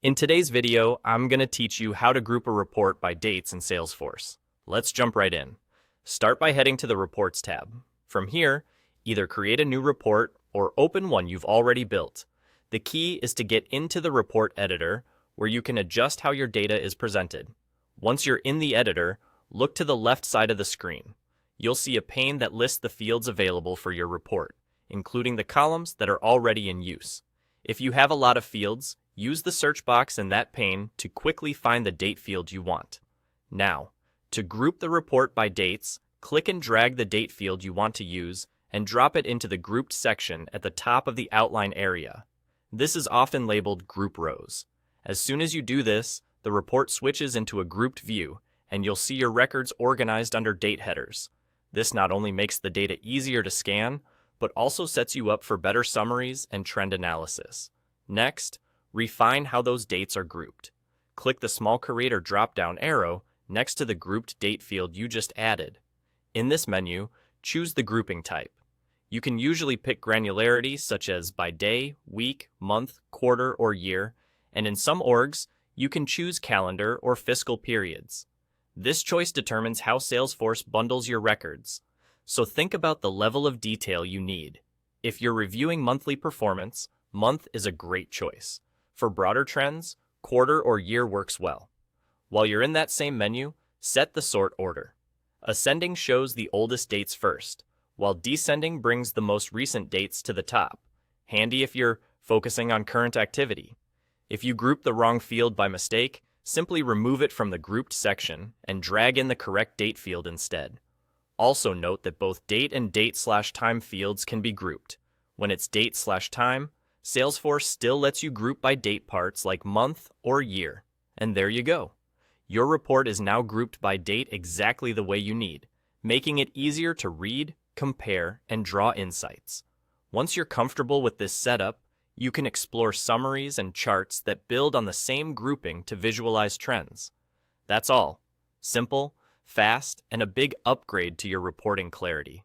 In today's video, I'm going to teach you how to group a report by dates in Salesforce. Let's jump right in. Start by heading to the Reports tab. From here, either create a new report or open one you've already built. The key is to get into the report editor, where you can adjust how your data is presented. Once you're in the editor, look to the left side of the screen. You'll see a pane that lists the fields available for your report, including the columns that are already in use. If you have a lot of fields, use the search box in that pane to quickly find the date field you want. Now, to group the report by dates, click and drag the date field you want to use and drop it into the grouped section at the top of the outline area. This is often labeled Group Rows. As soon as you do this, the report switches into a grouped view, and you'll see your records organized under date headers. This not only makes the data easier to scan, but also sets you up for better summaries and trend analysis. Next, refine how those dates are grouped. Click the small Creator drop-down arrow next to the grouped date field you just added. In this menu, choose the grouping type. You can usually pick granularity such as by day, week, month, quarter, or year, and in some orgs, you can choose calendar or fiscal periods. This choice determines how Salesforce bundles your records, so think about the level of detail you need. If you're reviewing monthly performance, month is a great choice. For broader trends, quarter or year works well. While you're in that same menu, set the sort order. Ascending shows the oldest dates first, while descending brings the most recent dates to the top. Handy if you're focusing on current activity. If you group the wrong field by mistake, simply remove it from the grouped section and drag in the correct date field instead. Also note that both date and date/time fields can be grouped. When it's date/time, Salesforce still lets you group by date parts like month or year. And there you go. Your report is now grouped by date exactly the way you need, making it easier to read, compare, and draw insights. Once you're comfortable with this setup, you can explore summaries and charts that build on the same grouping to visualize trends. That's all. Simple, fast, and a big upgrade to your reporting clarity.